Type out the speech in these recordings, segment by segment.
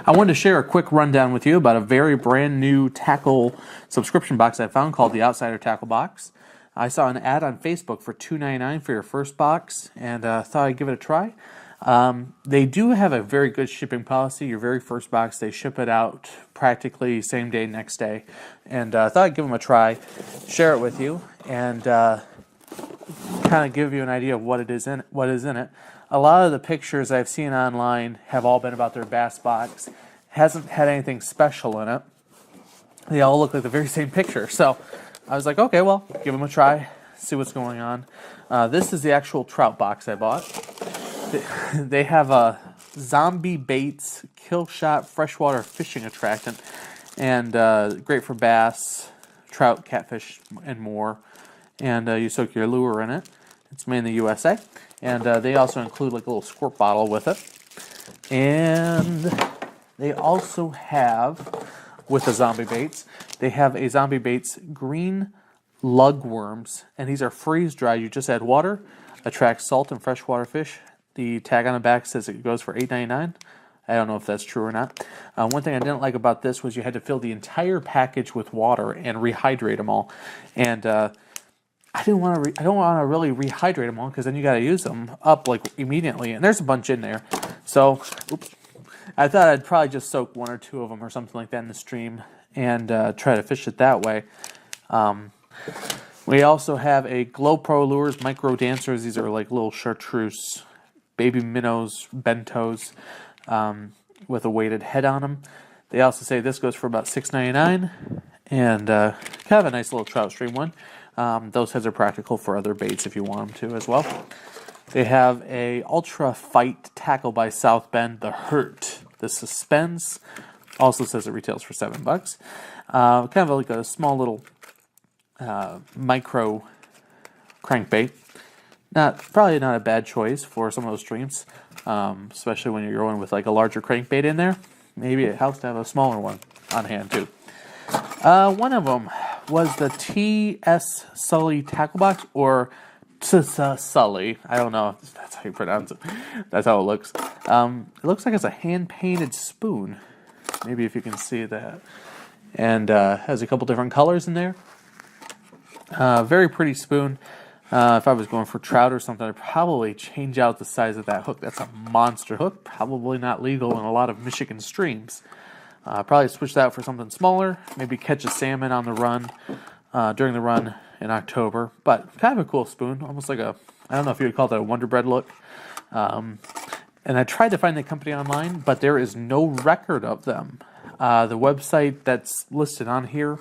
I wanted to share a quick rundown with you about a very brand new tackle subscription box I found called the Outsider Tackle Box. I saw an ad on Facebook for $2.99 for your first box and thought I'd give it a try. They do have a very good shipping policy. Your very first box, they ship it out practically same day, next day. And I thought I'd give them a try, share it with you, and kind of give you an idea of what is in it. A lot of the pictures I've seen online have all been about their bass box. Hasn't had anything special in it. They all look like the very same picture. So I was like, okay, well, give them a try, see what's going on. This is the actual trout box I bought. They have a zombie baits, kill shot, freshwater fishing attractant, and great for bass, trout, catfish, and more. And you soak your lure in it. It's made in the USA. And they also include like a little squirt bottle with it. And they also have, with the zombie baits, they have a zombie baits green lugworms. And these are freeze dried. You just add water, attract salt and freshwater fish. The tag on the back says it goes for $8.99. I don't know if that's true or not. One thing I didn't like about this was you had to fill the entire package with water and rehydrate them all. And I don't want to really rehydrate them all because then you got to use them up like immediately. And there's a bunch in there. So, I thought I'd probably just soak one or two of them or something like that in the stream and try to fish it that way. We also have a Glow Pro Lures Micro Dancers. These are like little chartreuse, baby minnows, bentos with a weighted head on them. They also say this goes for about $6.99 and kind of a nice little trout stream one. Those heads are practical for other baits if you want them to as well. They have a Ultra Fight Tackle by South Bend, the Hurt. The Suspense also says it retails for $7. Kind of like a small little micro crankbait. Probably not a bad choice for some of those streams, especially when you're going with like a larger crankbait in there. Maybe it helps to have a smaller one on hand too. One of them was the T.S. Sully Tackle Box, or T.S. Sully. I don't know if that's how you pronounce it. That's how it looks. It looks like it's a hand-painted spoon. Maybe if you can see that. And has a couple different colors in there. Very pretty spoon. If I was going for trout or something, I'd probably change out the size of that hook. That's a monster hook. Probably not legal in a lot of Michigan streams. Probably switch that out for something smaller. Maybe catch a salmon on the run, during the run in October. But kind of a cool spoon. Almost like I don't know if you would call that a Wonder Bread look. And I tried to find the company online, but there is no record of them. The website that's listed on here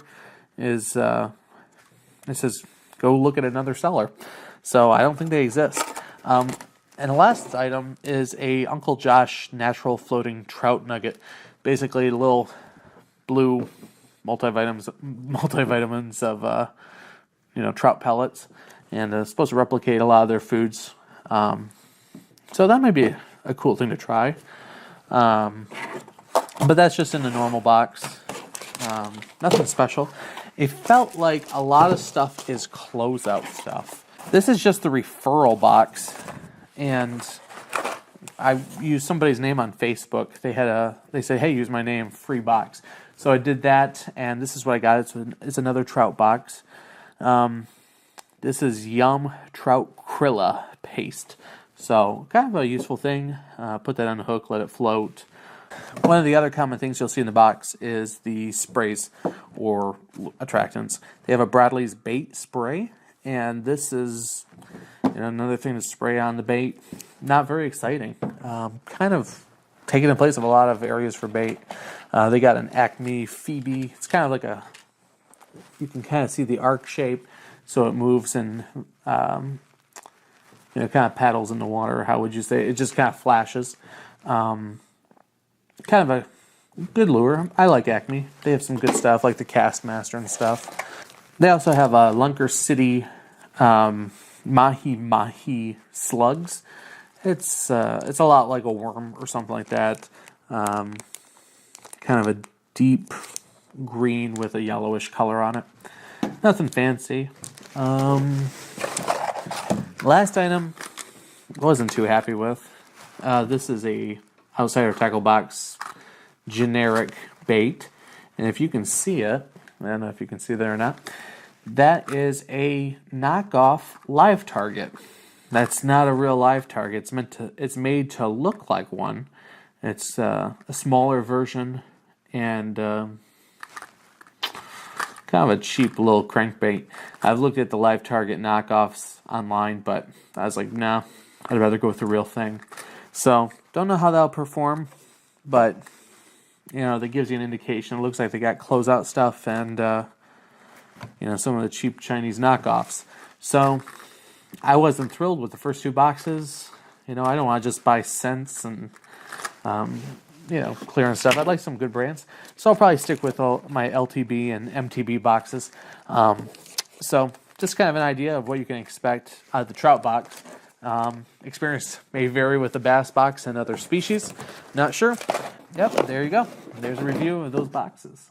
is, it says, go look at another seller. So I don't think they exist. And the last item is a Uncle Josh Natural Floating Trout Nugget. Basically, little blue multivitamins of trout pellets, and it's supposed to replicate a lot of their foods. So that might be a cool thing to try. But that's just in the normal box. Nothing special. It felt like a lot of stuff is closeout stuff. This is just the referral box, and I used somebody's name on Facebook. They said, hey, use my name, free box. So I did that, and this is what I got. It's another trout box. This is Yum Trout Krilla paste. So kind of a useful thing. Put that on the hook, let it float. One of the other common things you'll see in the box is the sprays or attractants. They have a Bradley's bait spray, and this is another thing to spray on the bait. Not very exciting. Kind of taking the place of a lot of areas for bait. They got an Acme Phoebe. It's kind of like you can kind of see the arc shape, so it moves and kind of paddles in the water. How would you say? It just kind of flashes. Kind of a good lure. I like Acme. They have some good stuff, like the Castmaster and stuff. They also have a Lunker City Mahi Mahi slugs. It's a lot like a worm or something like that. Kind of a deep green with a yellowish color on it. Nothing fancy. Last item, wasn't too happy with. This is a Outsider Tackle Box generic bait. And if you can see it, I don't know if you can see there or not, that is a knockoff live target. That's not a real live target. It's made to look like one. It's a smaller version and kind of a cheap little crankbait. I've looked at the live target knockoffs online, but I was like, nah, I'd rather go with the real thing. So don't know how that'll perform, but that gives you an indication. It looks like they got closeout stuff and some of the cheap Chinese knockoffs. So I wasn't thrilled with the first 2 boxes. I don't want to just buy cents and clearance stuff. I'd like some good brands. So I'll probably stick with my LTB and MTB boxes. So just kind of an idea of what you can expect out of the trout box. Experience may vary with the bass box and other species. Not sure. Yep, there you go. There's a review of those boxes.